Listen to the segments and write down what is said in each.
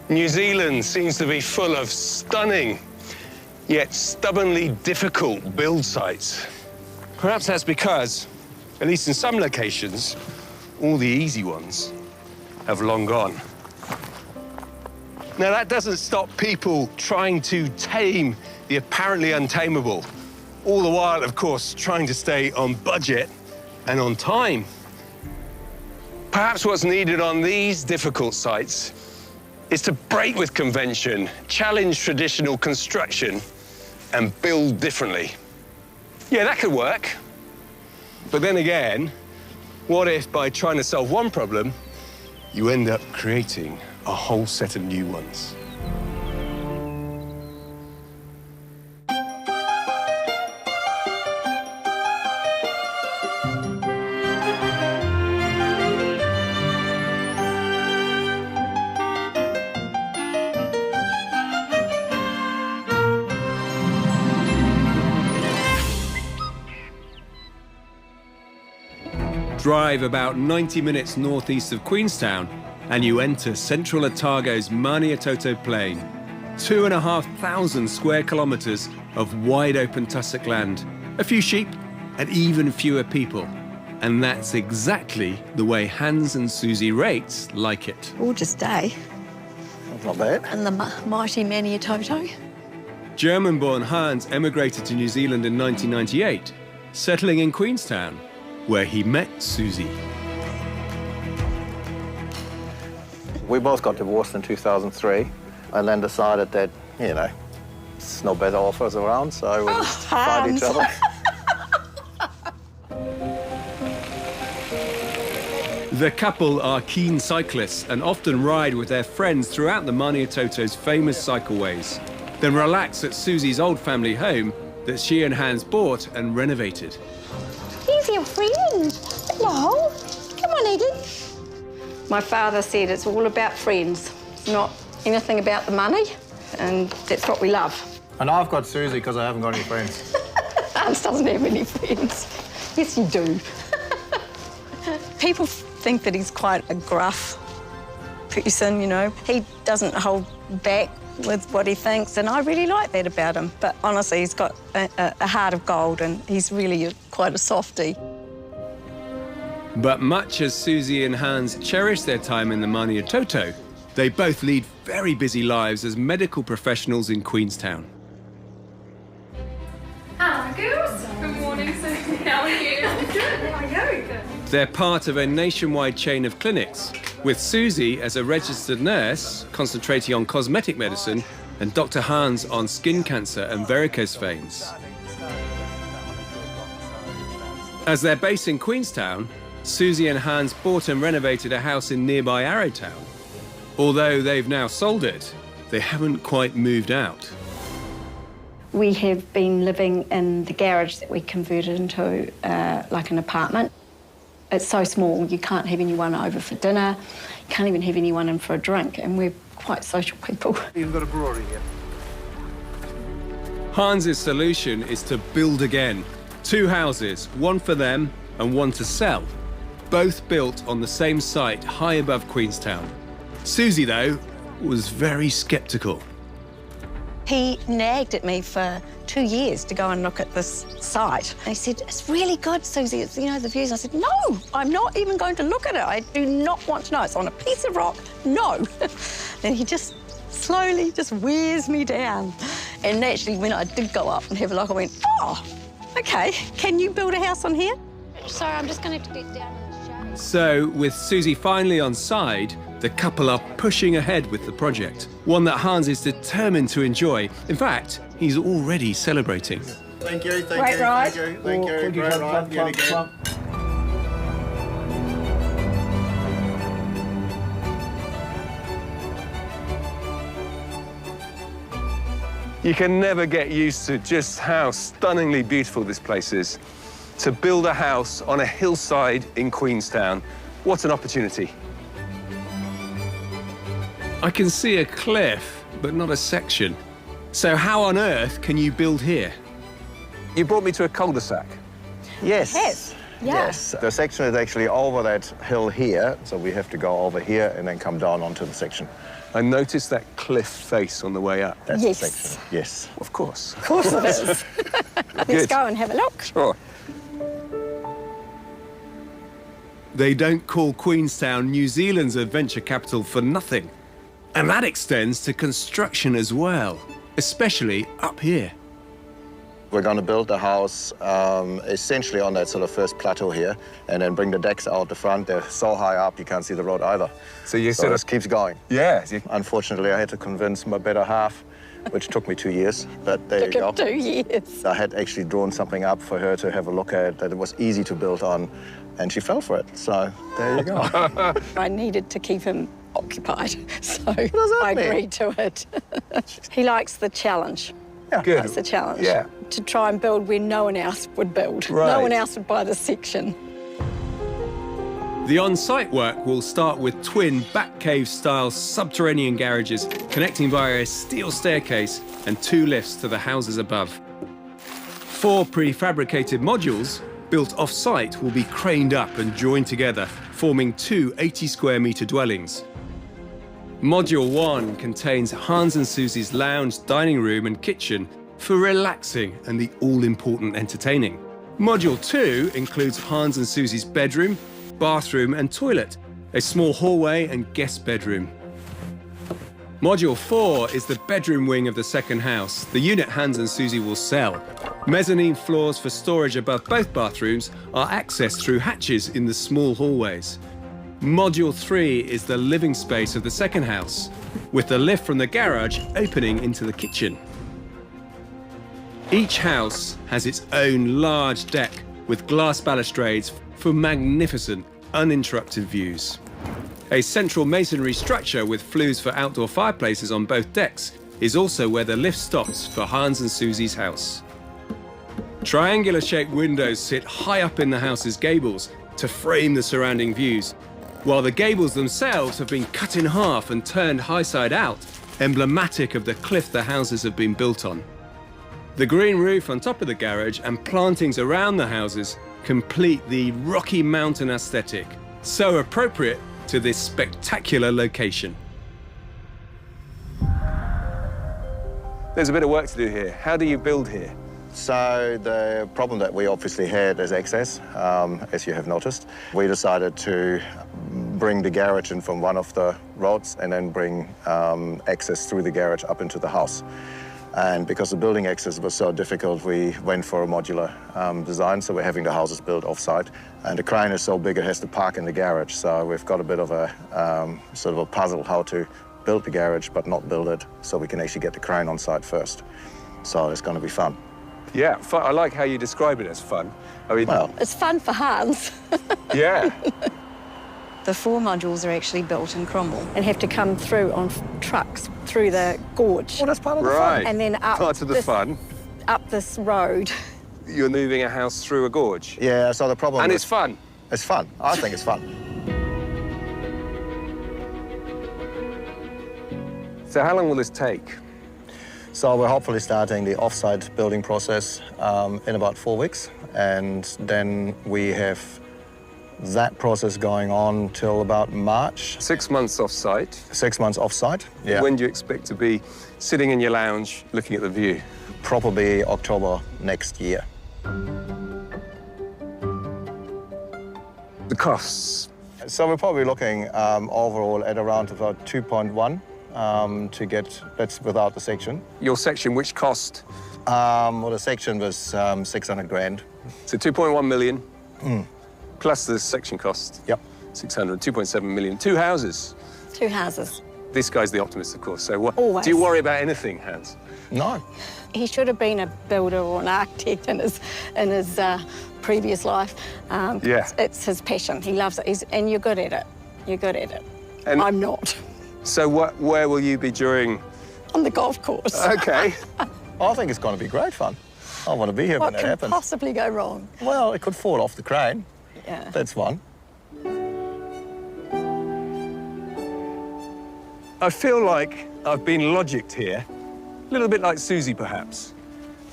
New Zealand seems to be full of stunning, yet stubbornly difficult build sites. Perhaps that's because, at least in some locations, all the easy ones have long gone. Now, that doesn't stop people trying to tame the apparently untamable, all the while, of course, trying to stay on budget and on time. Perhaps what's needed on these difficult sites is to break with convention, challenge traditional construction, and build differently. Yeah, that could work. But then again, what if by trying to solve one problem, you end up creating a whole set of new ones? Drive about 90 minutes northeast of Queenstown and you enter central Otago's Maniatoto Plain. 2,500 square kilometres of wide-open tussock land, a few sheep and even fewer people. And that's exactly the way Hans and Susie Rates like it. Gorgeous day. That's not bad. And the mighty Maniatoto. German-born Hans emigrated to New Zealand in 1998, settling in Queenstown, where he met Susie. We both got divorced in 2003 and then decided that, you know, there's no better offers around, so we just find each other. The couple are keen cyclists and often ride with their friends throughout the Maniatoto's famous cycleways, then relax at Susie's old family home that she and Hans bought and renovated. He's your friend. Hello. Come on, Eden. My father said it's all about friends. It's not anything about the money, and that's what we love. And I've got Susie because I haven't got any friends. Hans doesn't have any friends. Yes, you do. People think that he's quite a gruff person, you know. He doesn't hold back with what he thinks, and I really like that about him. But honestly, he's got a heart of gold, and he's really quite a softie. But much as Susie and Hans cherish their time in the Maniatoto, they both lead very busy lives as medical professionals in Queenstown. Hello, girls. Good morning, Susie. How are you? Good. How are you? Good. They're part of a nationwide chain of clinics, with Susie as a registered nurse, concentrating on cosmetic medicine, and Dr. Hans on skin cancer and varicose veins. As they're based in Queenstown, Susie and Hans bought and renovated a house in nearby Arrowtown. Although they've now sold it, they haven't quite moved out. We have been living in the garage that we converted into like an apartment. It's so small, you can't have anyone over for dinner, you can't even have anyone in for a drink, and we're quite social people. You've got a brewery here. Hans's solution is to build again. 2 houses, one for them and one to sell, both built on the same site high above Queenstown. Susie, though, was very sceptical. He nagged at me for 2 years to go and look at this site. And he said, it's really good, Susie, it's, you know, the views. And I said, no, I'm not even going to look at it. I do not want to know. It's on a piece of rock, no. And he just slowly just wears me down. And naturally, when I did go up and have a look, I went, oh, OK, can you build a house on here? Sorry, I'm just going to get down in the shade. So, with Susie finally on side, the couple are pushing ahead with the project, one that Hans is determined to enjoy. In fact, he's already celebrating. Thank you, thank Great you, ride. thank you, thank you. Great ride, yet again. You can never get used to just how stunningly beautiful this place is. To build a house on a hillside in Queenstown, what an opportunity. I can see a cliff, but not a section. So how on earth can you build here? You brought me to a cul-de-sac. Yes. Yes. Yeah. Yes. The section is actually over that hill here, so we have to go over here and then come down onto the section. I noticed that cliff face on the way up. That's Yes. the section. Yes. Of course. Of course it is. Let's Good. go and have a look. Sure. They don't call Queenstown New Zealand's adventure capital for nothing. And that extends to construction as well, especially up here. We're going to build the house essentially on that sort of first plateau here, and then bring the decks out the front. They're so high up you can't see the road either. So you So this keeps going. Yeah. Unfortunately, I had to convince my better half, which took me 2 years, but there you go. Took him 2 years. I had actually drawn something up for her to have a look at, that it was easy to build on, and she fell for it. So there you go. I needed to keep him occupied, so that I mean? agreed to it. He likes the challenge. Good. That's the challenge. Yeah. To try and build where no one else would build. Right. No one else would buy the section. The on-site work will start with twin Batcave-style subterranean garages connecting via a steel staircase and 2 lifts to the houses above. 4 prefabricated modules built off-site will be craned up and joined together, forming 2 80-square-metre dwellings. Module 1 contains Hans and Susie's lounge, dining room and kitchen for relaxing and the all-important entertaining. Module 2 includes Hans and Susie's bedroom, bathroom and toilet, a small hallway and guest bedroom. Module 4 is the bedroom wing of the second house, the unit Hans and Susie will sell. Mezzanine floors for storage above both bathrooms are accessed through hatches in the small hallways. Module 3 is the living space of the second house, with the lift from the garage opening into the kitchen. Each house has its own large deck with glass balustrades for magnificent, uninterrupted views. A central masonry structure with flues for outdoor fireplaces on both decks is also where the lift stops for Hans and Susie's house. Triangular-shaped windows sit high up in the house's gables to frame the surrounding views, while the gables themselves have been cut in half and turned high side out, emblematic of the cliff the houses have been built on. The green roof on top of the garage and plantings around the houses complete the Rocky Mountain aesthetic, so appropriate to this spectacular location. There's a bit of work to do here. How do you build here? So the problem that we obviously had is access, as you have noticed. We decided to bring the garage in from one of the roads and then bring access through the garage up into the house. And because the building access was so difficult, we went for a modular design, so we're having the houses built off-site. And the crane is so big it has to park in the garage, so we've got a bit of a sort of a puzzle how to build the garage but not build it so we can actually get the crane on site first. So it's going to be fun. Yeah, I like how you describe it as fun. I mean, Well, It's fun for Hans. yeah. The 4 modules are actually built in Cromwell and have to come through on trucks through the gorge. well, that's part of the Right. fun. And then up Part of the fun. up this road. You're moving a house through a gorge. Yeah, so the problem And is... it's fun. It's fun. I think it's fun. So how long will this take? So we're hopefully starting the off-site building process in about 4 weeks. And then we have that process going on till about March. 6 months off-site. 6 months off-site. Yeah. When do you expect to be sitting in your lounge looking at the view? Probably October next year. The costs. So we're probably looking overall at around about 2.1 to get, that's without the section. Your section, which cost? Well, the section was 600 grand. So 2.1 million. Plus the section cost. Yep. 600, 2.7 million. 2 houses. 2 houses. This guy's the optimist, of course. So what? Always. Do you worry about anything, Hans? No. He should have been a builder or an architect in his previous life. Yeah. It's his passion. He loves it. And you're good at it. You're good at it. And- I'm not. So where will you be during? On the golf course. Okay. I think it's going to be great fun. I want to be here What when that could happens. possibly go wrong? Well, it could fall off the crane. Yeah. That's fun. I feel like I've been logicked here, a little bit like Susie, perhaps.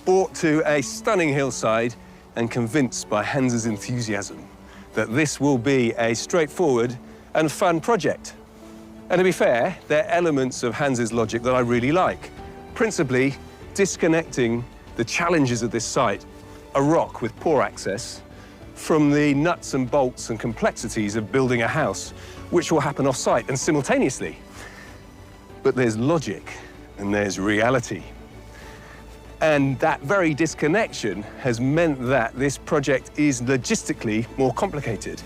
Brought to a stunning hillside, and convinced by Hans's enthusiasm that this will be a straightforward and fun project. And to be fair, there are elements of Hans's logic that I really like, principally disconnecting the challenges of this site, a rock with poor access, from the nuts and bolts and complexities of building a house, which will happen off-site and simultaneously. But there's logic and there's reality. And that very disconnection has meant that this project is logistically more complicated.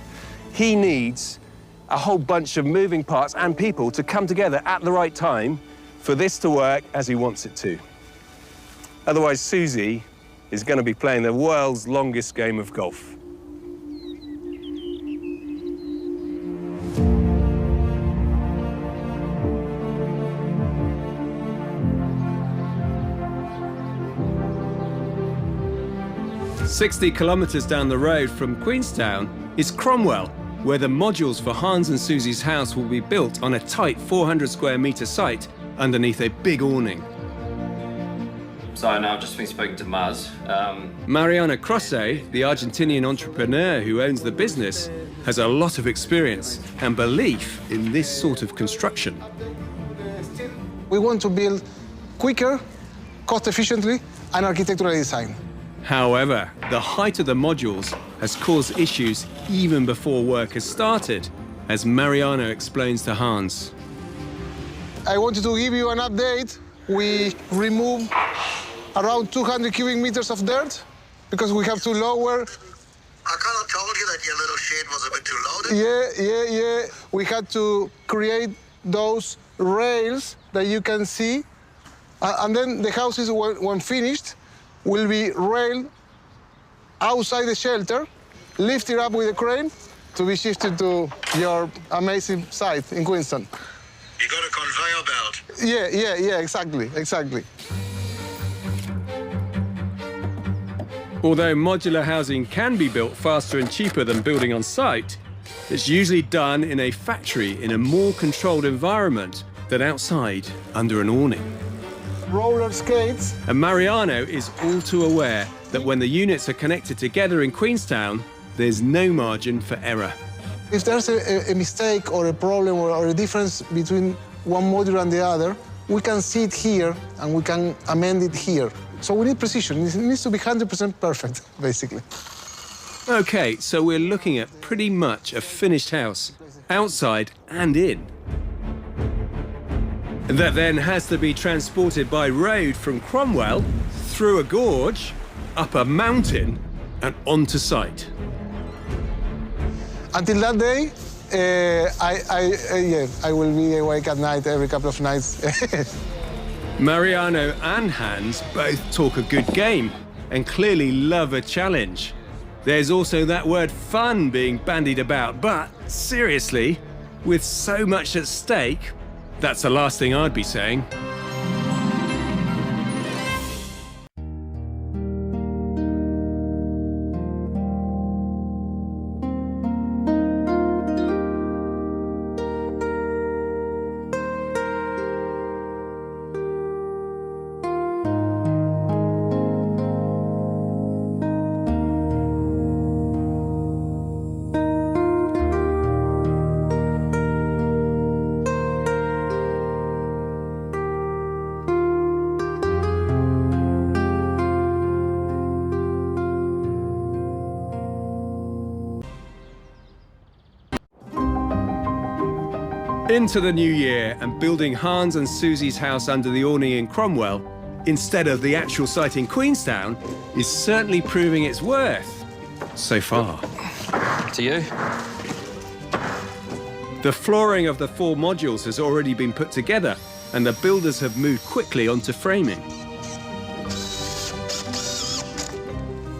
He needs a whole bunch of moving parts and people to come together at the right time for this to work as he wants it to. Otherwise, Susie is going to be playing the world's longest game of golf. "60 kilometers down the road from Queenstown is Cromwell, where the modules for Hans and Susie's house will be built on a tight 400 square metre site underneath a big awning. So now I've just been speaking to Maz. Mariano Croce, the Argentinian entrepreneur who owns the business, has a lot of experience and belief in this sort of construction. We want to build quicker, cost efficiently, and architectural design. However, the height of the modules has caused issues even before work has started, as Mariano explains to Hans. I wanted to give you an update. We removed around 200 cubic meters of dirt because we have to lower. I kind of told you that your little shed was a bit too loaded. Yeah. We had to create those rails that you can see. And then the houses, when finished, will be railed outside the shelter, lifted up with a crane to be shifted to your amazing site in Queenstown. You got a conveyor belt. Yeah, exactly. Although modular housing can be built faster and cheaper than building on site, it's usually done in a factory in a more controlled environment than outside under an awning. Roller skates. And Mariano is all too aware that when the units are connected together in Queenstown, there's no margin for error. If there's a mistake or a problem or a difference between one module and the other, we can see it here and we can amend it here. So we need precision. It needs to be 100% perfect, basically. Okay, so we're looking at pretty much a finished house, outside and in. That then has to be transported by road from Cromwell, through a gorge, up a mountain, and onto site. Until that day, I will be awake at night every couple of nights. Mariano and Hans both talk a good game and clearly love a challenge. There's also that word fun being bandied about, but seriously, with so much at stake, that's the last thing I'd be saying. Into the new year and building Hans and Susie's house under the awning in Cromwell, instead of the actual site in Queenstown, is certainly proving its worth so far. To you? The flooring of the 4 modules has already been put together, and the builders have moved quickly onto framing.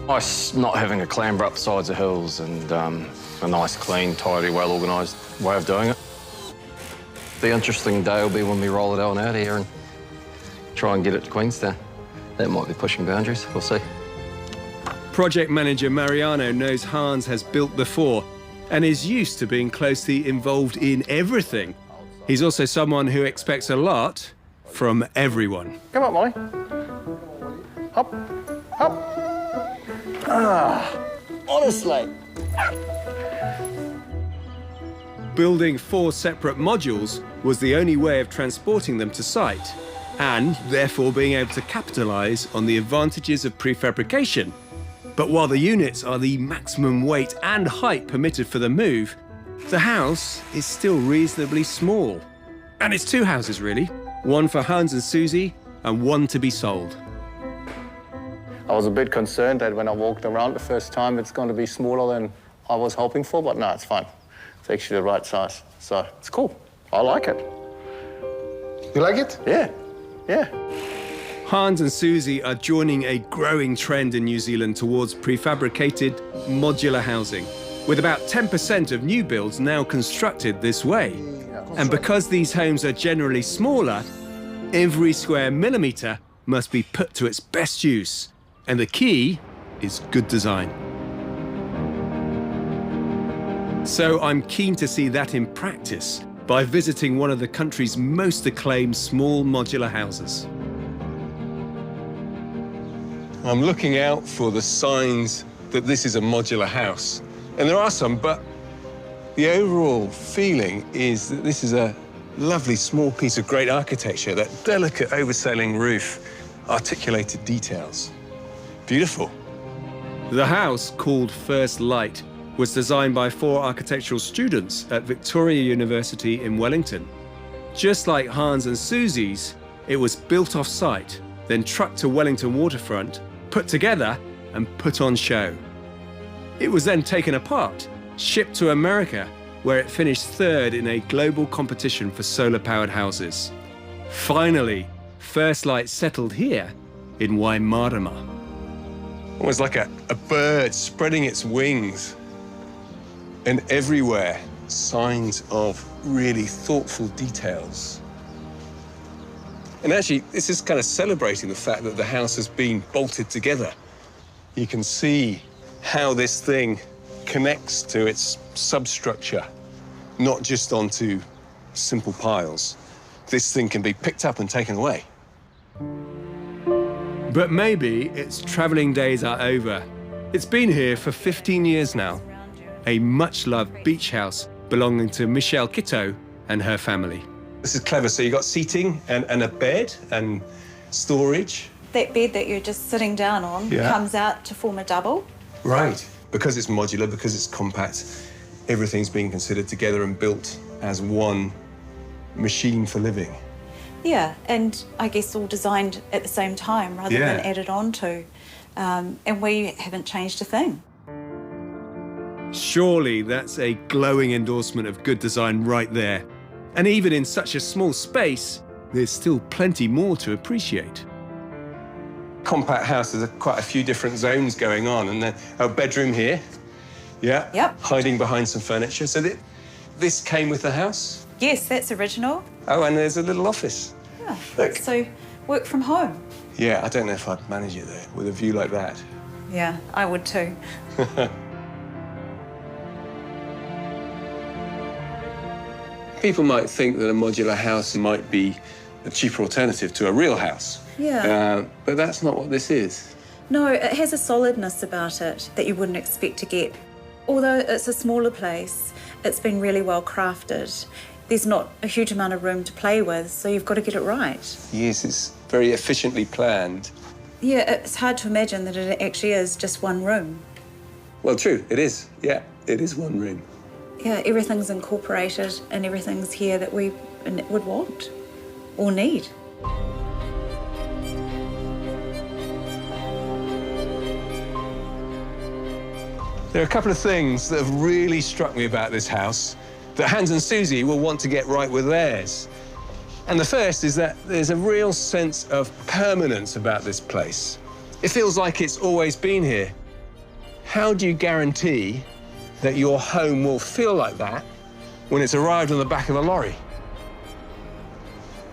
Nice not having a clamber up the sides of hills and a nice, clean, tidy, well-organised way of doing it. The interesting day will be when we roll it on out here and try and get it to Queenstown. That might be pushing boundaries, we'll see. Project manager Mariano knows Hans has built before and is used to being closely involved in everything. He's also someone who expects a lot from everyone. Come on, Molly. Up. Honestly. Building 4 separate modules was the only way of transporting them to site, and therefore being able to capitalise on the advantages of prefabrication. But while the units are the maximum weight and height permitted for the move, the house is still reasonably small. And it's 2 houses really, one for Hans and Susie and one to be sold. I was a bit concerned that when I walked around the first time, it's going to be smaller than I was hoping for, but no, it's fine. It's actually the right size, so it's cool. I like it. You like it? Yeah, yeah. Hans and Susie are joining a growing trend in New Zealand towards prefabricated modular housing, with about 10% of new builds now constructed this way. And because these homes are generally smaller, every square millimetre must be put to its best use. And the key is good design. So I'm keen to see that in practice by visiting one of the country's most acclaimed small modular houses. I'm looking out for the signs that this is a modular house. And there are some, but the overall feeling is that this is a lovely small piece of great architecture, that delicate oversailing roof, articulated details. Beautiful. The house, called First Light, was designed by 4 architectural students at Victoria University in Wellington. Just like Hans and Susie's, it was built off-site, then trucked to Wellington waterfront, put together and put on show. It was then taken apart, shipped to America, where it finished 3rd in a global competition for solar-powered houses. Finally, First Light settled here in Waimarama. Almost like a bird spreading its wings. And everywhere, signs of really thoughtful details. And actually, this is kind of celebrating the fact that the house has been bolted together. You can see how this thing connects to its substructure, not just onto simple piles. This thing can be picked up and taken away. But maybe its travelling days are over. It's been here for 15 years now. A much-loved beach house belonging to Michelle Kitto and her family. This is clever. So you've got seating and a bed and storage. That bed that you're just sitting down on comes out to form a double. Right. Because it's modular, because it's compact, everything's being considered together and built as one machine for living. Yeah, and I guess all designed at the same time rather than added on to. And we haven't changed a thing. Surely that's a glowing endorsement of good design right there. And even in such a small space, there's still plenty more to appreciate. Compact house, there's quite a few different zones going on. And then our bedroom here, hiding behind some furniture. So this came with the house? Yes, that's original. Oh, and there's a little office. Yeah, look. So work from home. Yeah, I don't know if I'd manage it there with a view like that. Yeah, I would too. People might think that a modular house might be a cheaper alternative to a real house. Yeah. But that's not what this is. No, it has a solidness about it that you wouldn't expect to get. Although it's a smaller place, it's been really well crafted. There's not a huge amount of room to play with, so you've got to get it right. Yes, it's very efficiently planned. Yeah, it's hard to imagine that it actually is just one room. Well, true, it is. Yeah, it is one room. Yeah, everything's incorporated and everything's here that we would want or need. There are a couple of things that have really struck me about this house that Hans and Susie will want to get right with theirs. And the first is that there's a real sense of permanence about this place. It feels like it's always been here. How do you guarantee that your home will feel like that when it's arrived on the back of a lorry?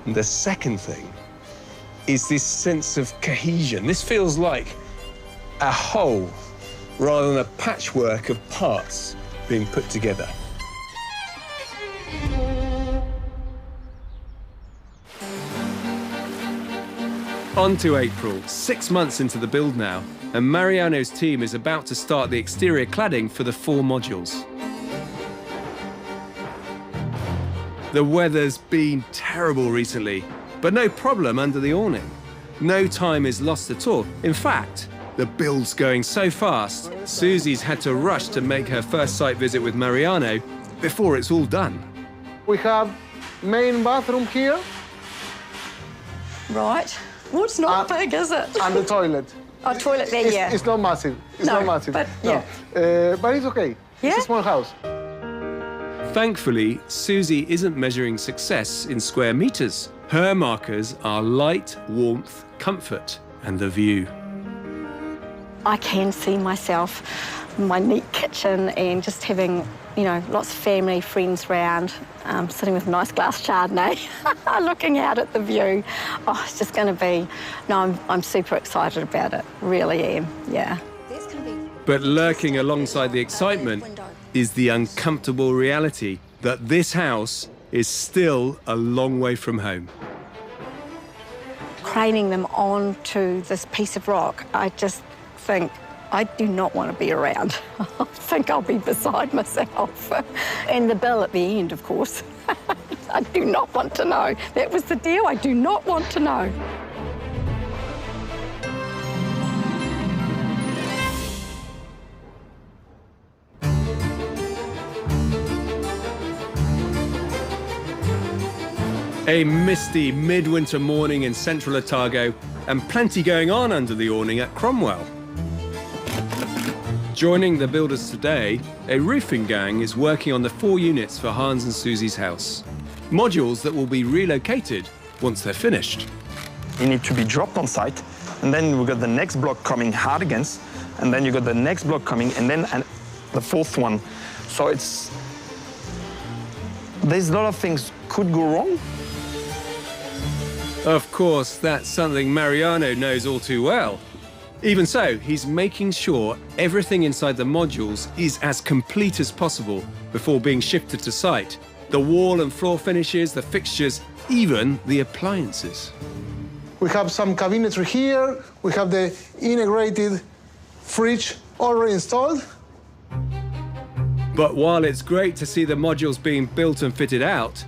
And the second thing is this sense of cohesion. This feels like a whole rather than a patchwork of parts being put together. On to April, 6 months into the build now, and Mariano's team is about to start the exterior cladding for the 4 modules. The weather's been terrible recently, but no problem under the awning. No time is lost at all. In fact, the build's going so fast, Susie's had to rush to make her first site visit with Mariano before it's all done. We have main bathroom here. Right. Well, it's not big, is it? And the toilet. Oh, toilet there, yeah. It's not massive. It's No, not massive. but, No. But it's okay. Yeah? It's a small house. Thankfully, Susie isn't measuring success in square meters. Her markers are light, warmth, comfort, and the view. I can see myself in my neat kitchen and just having, you know, lots of family, friends round, sitting with a nice glass Chardonnay, looking out at the view. Oh, it's just going to be... No, I'm super excited about it. Really am, yeah. But lurking alongside the excitement is the uncomfortable reality that this house is still a long way from home. Craning them onto this piece of rock, I just think I do not want to be around. I think I'll be beside myself. And the bill at the end, of course. I do not want to know. That was the deal. I do not want to know. A misty midwinter morning in central Otago and plenty going on under the awning at Cromwell. Joining the builders today, a roofing gang is working on the 4 units for Hans and Susie's house. Modules that will be relocated once they're finished. You need to be dropped on site, and then we've got the next block coming hard against, and then you got the next block coming, and then the 4th one. So there's a lot of things could go wrong. Of course, that's something Mariano knows all too well. Even so, he's making sure everything inside the modules is as complete as possible before being shifted to site. The wall and floor finishes, the fixtures, even the appliances. We have some cabinetry here. We have the integrated fridge already installed. But while it's great to see the modules being built and fitted out,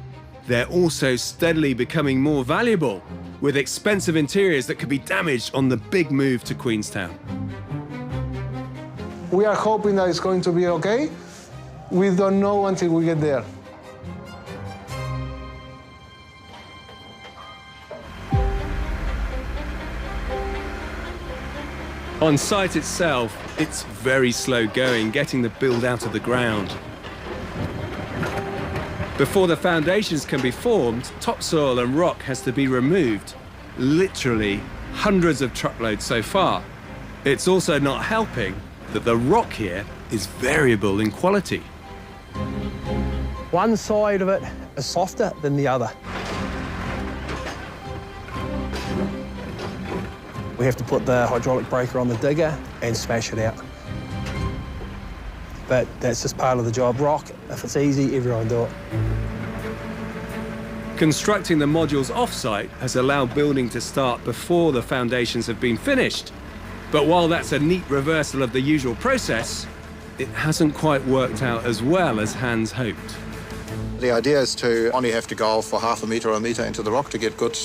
they're also steadily becoming more valuable, with expensive interiors that could be damaged on the big move to Queenstown. We are hoping that it's going to be okay. We don't know until we get there. On site itself, it's very slow going, getting the build out of the ground. Before the foundations can be formed, topsoil and rock has to be removed. Literally hundreds of truckloads so far. It's also not helping that the rock here is variable in quality. One side of it is softer than the other. We have to put the hydraulic breaker on the digger and smash it out. But that's just part of the job. Rock, if it's easy, everyone do it. Constructing the modules off-site has allowed building to start before the foundations have been finished. But while that's a neat reversal of the usual process, it hasn't quite worked out as well as Hans hoped. The idea is to only have to go for half a meter or a meter into the rock to get good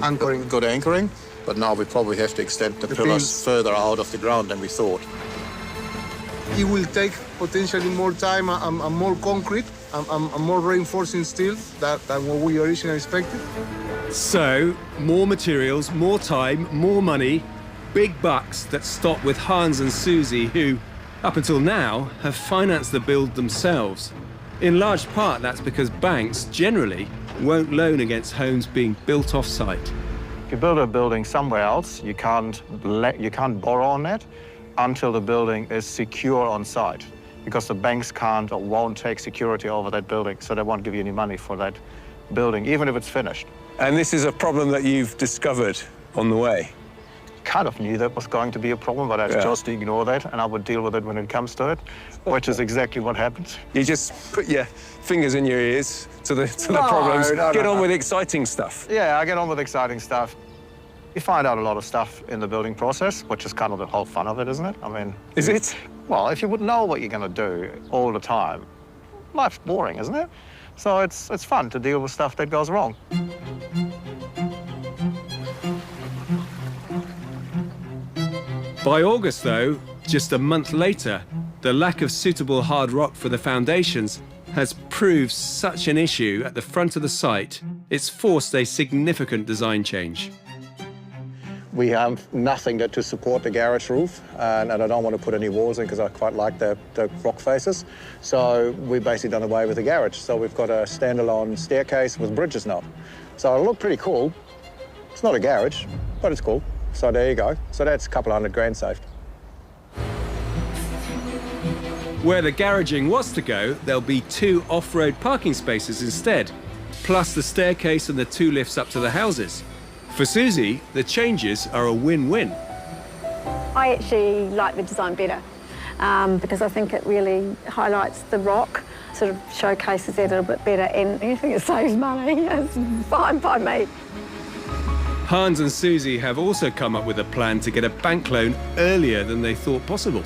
Anchoring. Good anchoring. But now we probably have to extend the pillars beams further out of the ground than we thought. It will take potentially more time and more concrete and more reinforcing steel than what we originally expected. So, more materials, more time, more money, big bucks that stop with Hans and Susie, who, up until now, have financed the build themselves. In large part, that's because banks generally won't loan against homes being built off-site. If you build a building somewhere else, you can't borrow on that until the building is secure on site, because the banks can't or won't take security over that building, so they won't give you any money for that building, even if it's finished. And this is a problem that you've discovered on the way? Kind of knew that was going to be a problem, but I just ignore that, and I would deal with it when it comes to it, which is exactly what happens. You just put your fingers in your ears to the problems. Get on with exciting stuff. Yeah, I get on with exciting stuff. You find out a lot of stuff in the building process, which is kind of the whole fun of it, isn't it? I mean... Is it? Well, if you would know what you're going to do all the time, life's boring, isn't it? So it's fun to deal with stuff that goes wrong. By August, though, just a month later, the lack of suitable hard rock for the foundations has proved such an issue at the front of the site, it's forced a significant design change. We have nothing to support the garage roof, and I don't want to put any walls in because I quite like the rock faces. So we've basically done away with the garage. So we've got a standalone staircase with bridges now. So it'll look pretty cool. It's not a garage, but it's cool. So there you go. So that's a couple $100,000 saved. Where the garaging was to go, there'll be 2 off-road parking spaces instead, plus the staircase and the 2 lifts up to the houses. For Susie, the changes are a win-win. I actually like the design better because I think it really highlights the rock, sort of showcases it a little bit better, and I think it saves money. It's fine by me. Hans and Susie have also come up with a plan to get a bank loan earlier than they thought possible.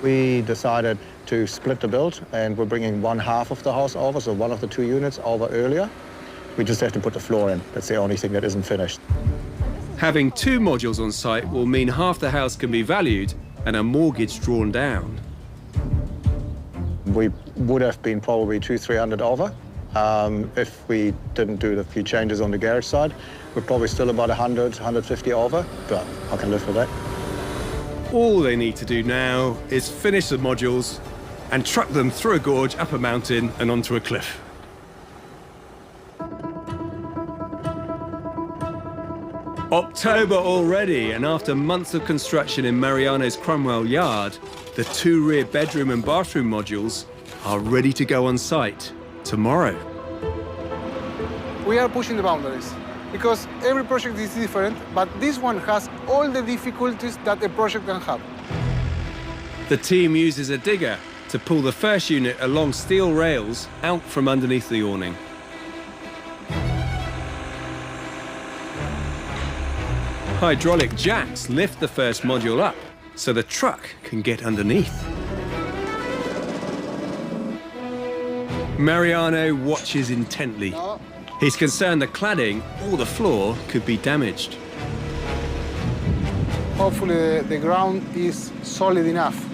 We decided to split the build, and we're bringing one half of the house over, so one of the 2 units over earlier. We just have to put the floor in. That's the only thing that isn't finished. Having 2 modules on site will mean half the house can be valued and a mortgage drawn down. We would have been probably 200-300 over if we didn't do the few changes on the garage side. We're probably still about 100-150 over, but I can live with that. All they need to do now is finish the modules and truck them through a gorge, up a mountain and onto a cliff. October already, and after months of construction in Mariano's Cromwell yard, the 2 rear bedroom and bathroom modules are ready to go on site tomorrow. We are pushing the boundaries because every project is different, but this one has all the difficulties that a project can have. The team uses a digger to pull the first unit along steel rails out from underneath the awning. Hydraulic jacks lift the first module up so the truck can get underneath. Mariano watches intently. He's concerned the cladding or the floor could be damaged. Hopefully the ground is solid enough.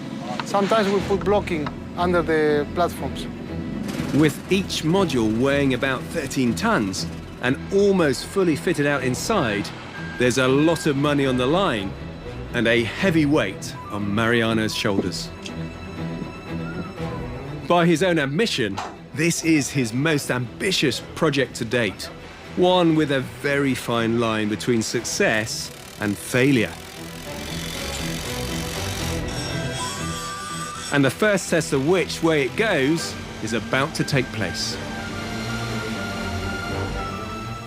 Sometimes we put blocking under the platforms. With each module weighing about 13 tons and almost fully fitted out inside, there's a lot of money on the line and a heavy weight on Mariano's shoulders. By his own admission, this is his most ambitious project to date, one with a very fine line between success and failure. And the first test of which way it goes is about to take place.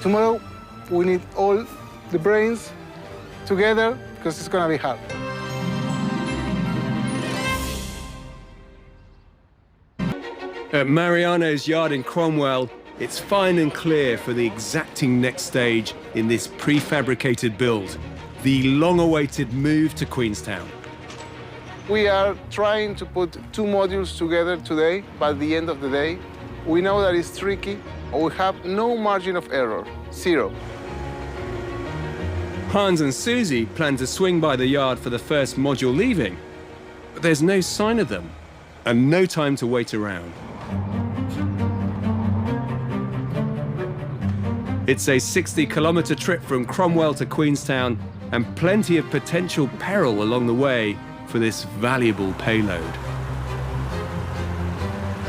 Tomorrow, we need all the brains together because it's going to be hard. At Mariano's yard in Cromwell, it's fine and clear for the exacting next stage in this prefabricated build, the long-awaited move to Queenstown. We are trying to put 2 modules together today, but at the end of the day, we know that it's tricky, and we have no margin of error, 0. Hans and Susie plan to swing by the yard for the first module leaving, but there's no sign of them and no time to wait around. It's a 60-kilometre trip from Cromwell to Queenstown and plenty of potential peril along the way for this valuable payload.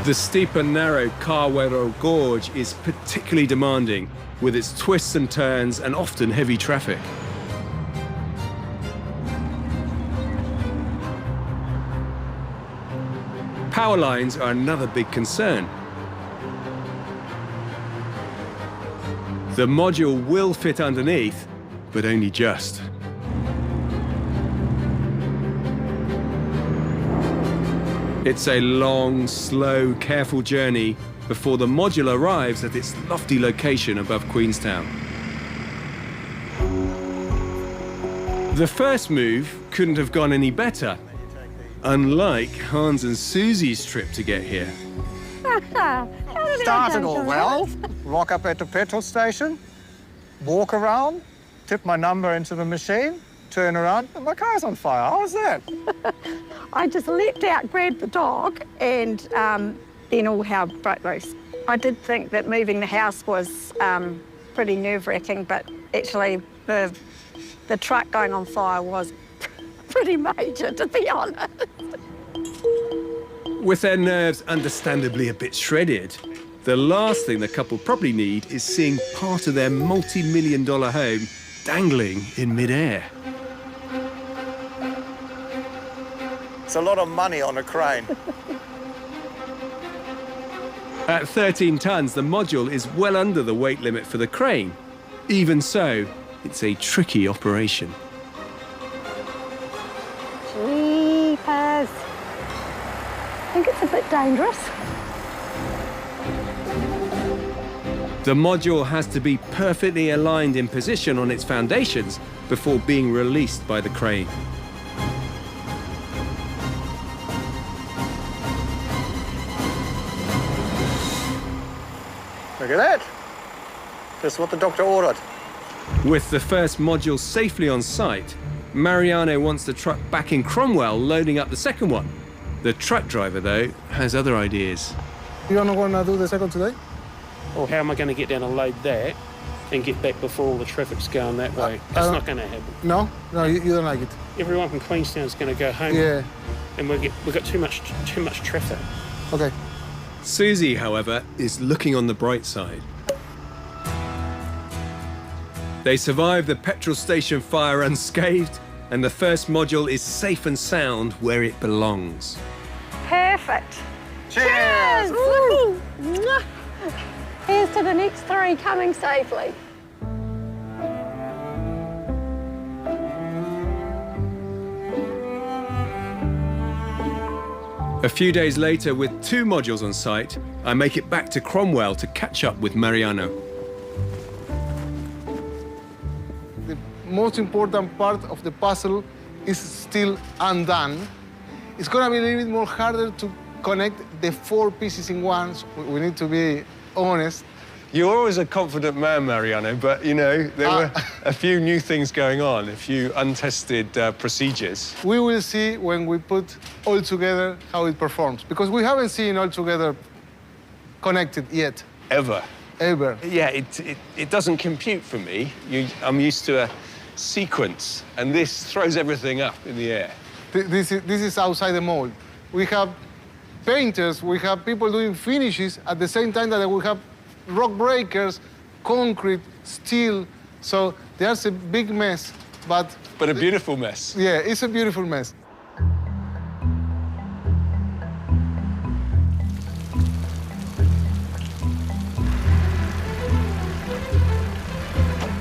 The steep and narrow Carwero Gorge is particularly demanding with its twists and turns and often heavy traffic. Power lines are another big concern. The module will fit underneath, but only just. It's a long, slow, careful journey before the module arrives at its lofty location above Queenstown. The first move couldn't have gone any better, unlike Hans and Susie's trip to get here. Started all well. Rock up at the petrol station, walk around, tip my number into the machine, turn around, and my car's on fire. How was that? I just leapt out, grabbed the dog, and then all hell broke loose. I did think that moving the house was pretty nerve-wracking, but actually the truck going on fire was pretty major, to be honest. With their nerves understandably a bit shredded, the last thing the couple probably need is seeing part of their multi-million-dollar home dangling in midair. It's a lot of money on a crane. At 13 tons, the module is well under the weight limit for the crane. Even so, it's a tricky operation. Jeepers. I think it's a bit dangerous. The module has to be perfectly aligned in position on its foundations before being released by the crane. Look at that. Just what the doctor ordered. With the first module safely on site, Mariano wants the truck back in Cromwell loading up the second one. The truck driver, though, has other ideas. You're not going to do the second today? Well, how am I going to get down and load that and get back before all the traffic's going that way? That's not going to happen. No, you don't like it. Everyone from Queenstown's going to go home. Yeah. And we've got too much traffic. Okay. Susie, however, is looking on the bright side. They survive the petrol station fire unscathed, and the first module is safe and sound where it belongs. Perfect. Cheers! Woo! Mwah. Here's to the next 3 coming safely. A few days later, with 2 modules on site, I make it back to Cromwell to catch up with Mariano. The most important part of the puzzle is still undone. It's going to be a little bit more harder to connect the 4 pieces in one. So we need to be honest. You're always a confident man, Mariano, but, you know, there were a few new things going on, a few untested procedures. We will see when we put all together how it performs, because we haven't seen all together connected yet. Ever. Ever. Yeah, it doesn't compute for me. I'm used to a sequence, and this throws everything up in the air. This is outside the mold. We have painters, we have people doing finishes at the same time that we have rock breakers, concrete, steel. So there's a big mess, but a beautiful mess. Yeah, it's a beautiful mess.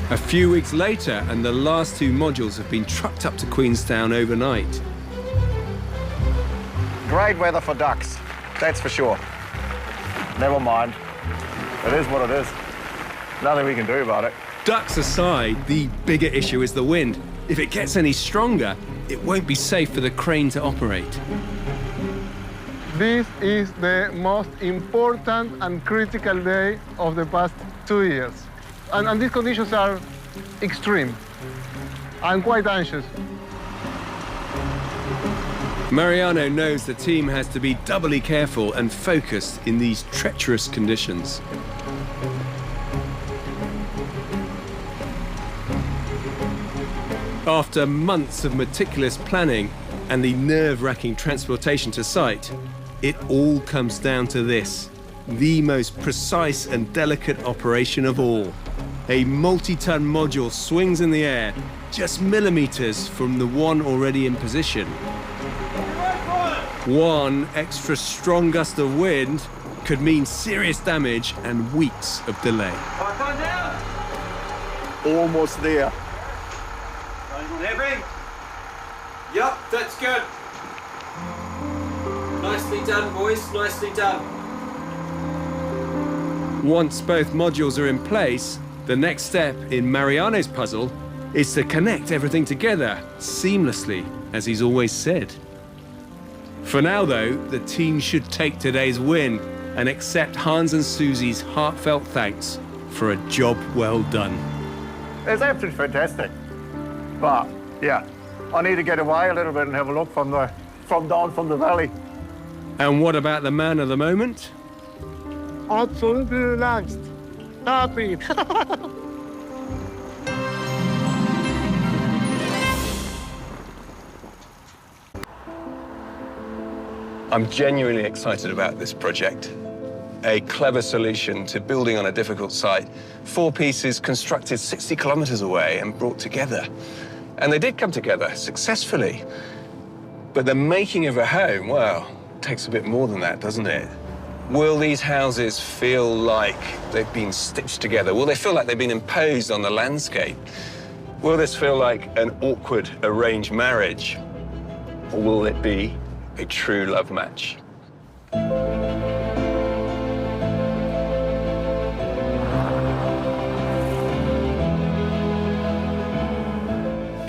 A few weeks later, and the last 2 modules have been trucked up to Queenstown overnight. Great weather for ducks, that's for sure. Never mind. It is what it is. Nothing we can do about it. Ducks aside, the bigger issue is the wind. If it gets any stronger, it won't be safe for the crane to operate. This is the most important and critical day of the past 2 years. And these conditions are extreme. I'm quite anxious. Mariano knows the team has to be doubly careful and focused in these treacherous conditions. After months of meticulous planning and the nerve-wracking transportation to site, it all comes down to this, the most precise and delicate operation of all. A multi-ton module swings in the air, just millimeters from the one already in position. One extra strong gust of wind could mean serious damage and weeks of delay. Almost there. Heavy? Yup, that's good. Nicely done, boys, nicely done. Once both modules are in place, the next step in Mariano's puzzle is to connect everything together seamlessly, as he's always said. For now, though, the team should take today's win and accept Hans and Susie's heartfelt thanks for a job well done. It's absolutely fantastic. But, yeah, I need to get away a little bit and have a look from down from the valley. And what about the man of the moment? Absolutely relaxed. Happy. I'm genuinely excited about this project. A clever solution to building on a difficult site. 4 pieces constructed 60 kilometers away and brought together. And they did come together successfully. But the making of a home, well, takes a bit more than that, doesn't it? Will these houses feel like they've been stitched together? Will they feel like they've been imposed on the landscape? Will this feel like an awkward arranged marriage? Or will it be a true love match?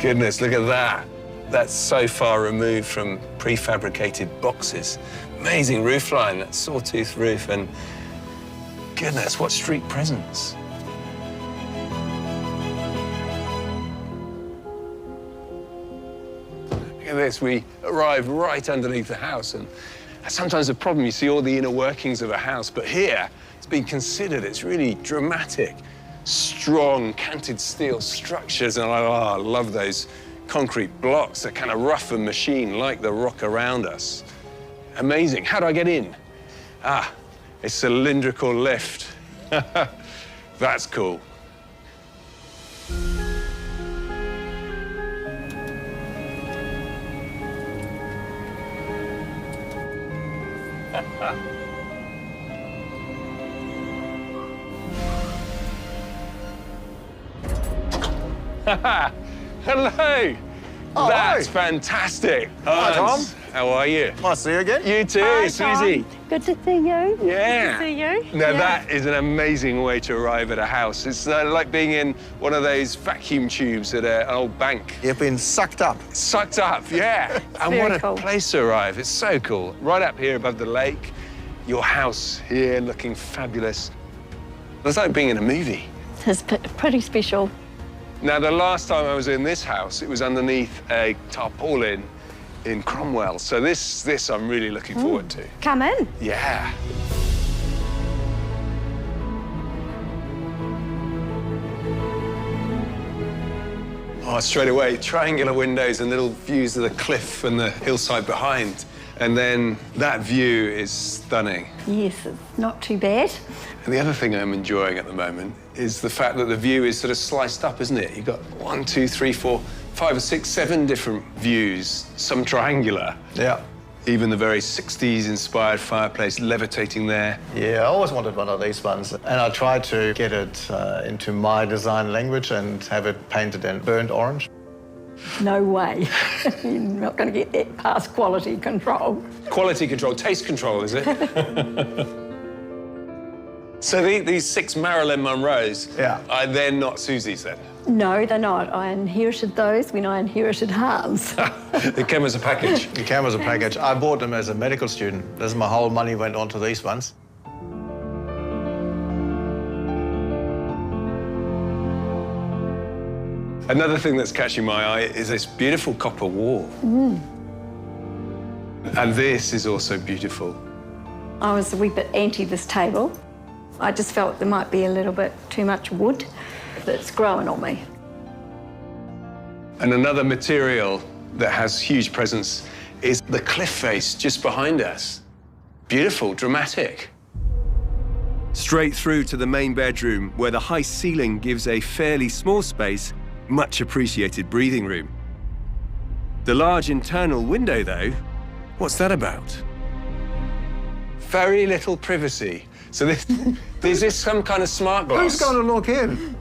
Goodness, look at that. That's so far removed from prefabricated boxes. Amazing roofline, that sawtooth roof, and goodness, what street presence. Look at this, we arrive right underneath the house, and that's sometimes a problem. You see all the inner workings of a house, but here, it's been considered, it's really dramatic. Strong, canted steel structures, and I love those concrete blocks. They're kind of rough and machine, like the rock around us. Amazing. How do I get in? Ah, a cylindrical lift. That's cool. Hello. Oh, that's hi. Fantastic. Hi, Tom. How are you? Nice to see you again. You too, Hi, Susie. Tom. Good to see you. Yeah. Good to see you. Now, Yeah. that is an amazing way to arrive at a house. It's like being in one of those vacuum tubes at an old bank. You've been sucked up. Sucked up, yeah. And very what a cool. place to arrive. It's so cool. Right up here above the lake, your house here looking fabulous. It's like being in a movie. It's pretty special. Now, the last time I was in this house, it was underneath a tarpaulin in Cromwell. So this I'm really looking forward to. Come in. Yeah. Oh, straight away, triangular windows and little views of the cliff and the hillside behind. And then that view is stunning. Yes, it's not too bad. And the other thing I'm enjoying at the moment is the fact that the view is sort of sliced up, isn't it? You've got 1, 2, 3, 4, 5 or 6, 7 different views, some triangular. Yeah. Even the very 60s inspired fireplace levitating there. Yeah, I always wanted one of these ones. And I tried to get it into my design language and have it painted in burnt orange. No way. You're not going to get that past quality control. Quality control, taste control, is it? So these 6 Marilyn Monroes, Yeah. they're not Susie's then? No, they're not. I inherited those when I inherited Hans. They came as a package. It came as a package. I bought them as a medical student. This is my whole money went onto these ones. Another thing that's catching my eye is this beautiful copper wall. And this is also beautiful. I was a wee bit anti this table. I just felt there might be a little bit too much wood that's growing on me. And another material that has huge presence is the cliff face just behind us. Beautiful, dramatic. Straight through to the main bedroom, where the high ceiling gives a fairly small space, much appreciated breathing room. The large internal window, though, what's that about? Very little privacy. So is this some kind of smart glass? Who's going to look in?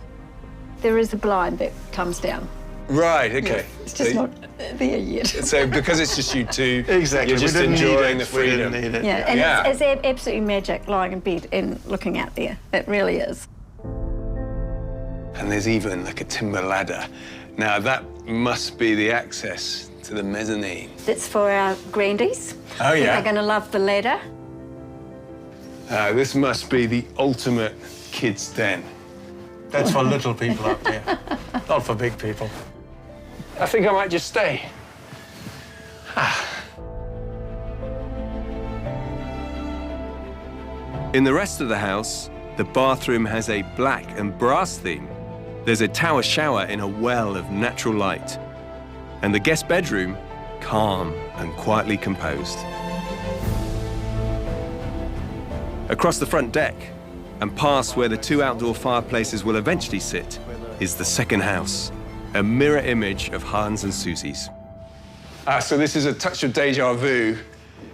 There is a blind that comes down. Right, okay. It's just not there yet. So because it's just you two, Exactly. you're just We didn't need enjoying it. the We didn't freedom. need it. Yeah, and Yeah. It's absolutely magic lying in bed and looking out there. It really is. And there's even like a timber ladder. Now, that must be the access to the mezzanine. It's for our grandies. Oh, yeah? They're going to love the ladder. This must be the ultimate kids' den. That's for little people up there, not for big people. I think I might just stay. In the rest of the house, the bathroom has a black and brass theme. There's a tower shower in a well of natural light. And the guest bedroom, calm and quietly composed. Across the front deck, and past where the two outdoor fireplaces will eventually sit, is the second house, a mirror image of Hans and Susie's. So this is a touch of deja vu.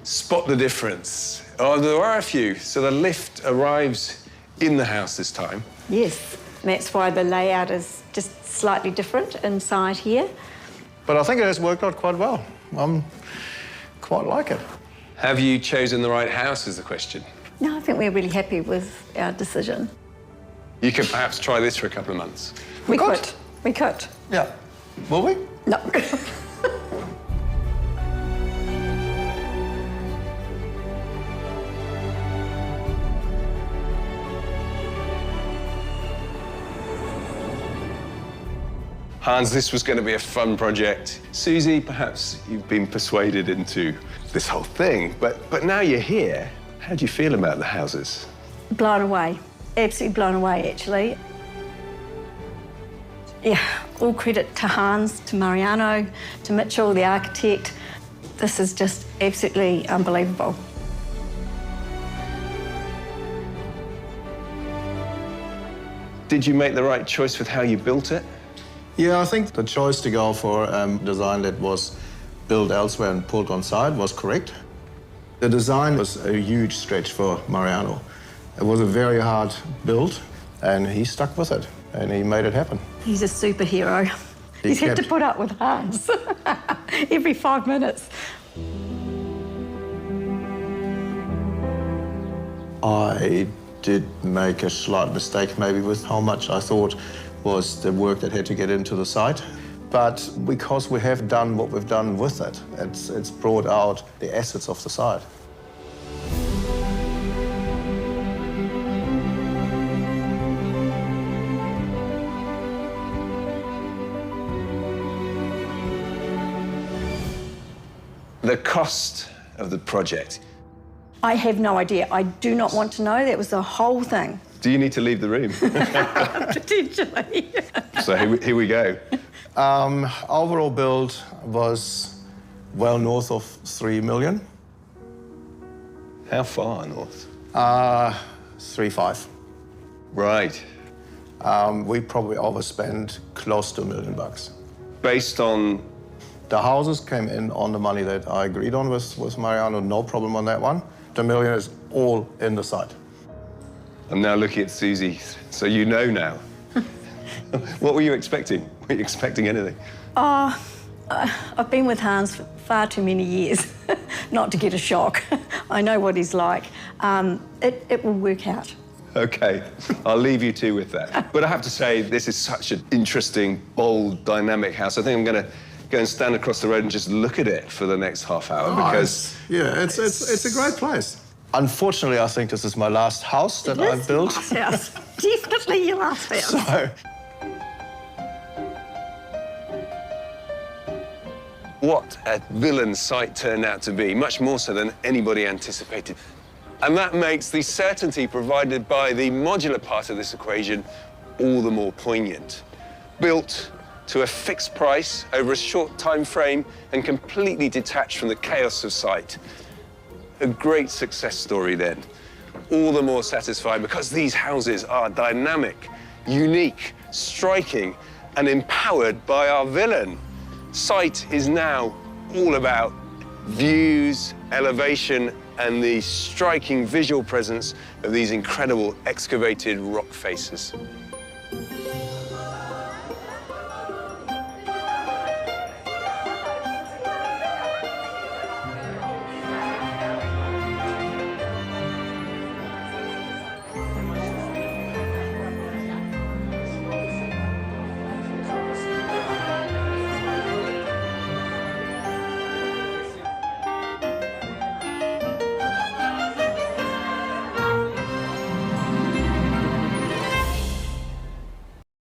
Spot the difference. Oh, there are a few. So the lift arrives in the house this time. Yes, that's why the layout is just slightly different inside here. But I think it has worked out quite well. I'm quite like it. Have you chosen the right house is the question. No, I think we're really happy with our decision. You could perhaps try this for a couple of months. We could. We could. Yeah. Will we? No. Hans, this was going to be a fun project. Susie, perhaps you've been persuaded into this whole thing, but now you're here. How do you feel about the houses? Blown away. Absolutely blown away, actually. Yeah, all credit to Hans, to Mariano, to Mitchell, the architect. This is just absolutely unbelievable. Did you make the right choice with how you built it? Yeah, I think the choice to go for design that was built elsewhere and pulled on site was correct. The design was a huge stretch for Mariano. It was a very hard build, and he stuck with it, and he made it happen. He's a superhero. He's had to put up with Hans every 5 minutes. I did make a slight mistake maybe with how much I thought was the work that had to get into the site. But because we have done what we've done with it, it's brought out the assets of the site. The cost of the project. I have no idea. I do not want to know. That was the whole thing. Do you need to leave the room? Potentially. So here we go. Overall build was well north of 3 million. How far north? 3.5. Right. We probably overspent close to $1 million. Based on? The houses came in on the money that I agreed on with Mariano, no problem on that one. The $1 million is all in the site. I'm now looking at Susie, so you know now. What were you expecting? Were you expecting anything? I've been with Hans for far too many years not to get a shock. I know what he's like. It will work out. OK, I'll leave you two with that. But I have to say, this is such an interesting, bold, dynamic house. I think I'm going to go and stand across the road and just look at it for the next half hour because... It's a great place. Unfortunately, I think this is my last house that I've built. Last house. Definitely your last house. So... What a villain site turned out to be, much more so than anybody anticipated. And that makes the certainty provided by the modular part of this equation all the more poignant. Built to a fixed price over a short time frame and completely detached from the chaos of site. A great success story then. All the more satisfied because these houses are dynamic, unique, striking, and empowered by our villain. Site is now all about views, elevation, and the striking visual presence of these incredible excavated rock faces.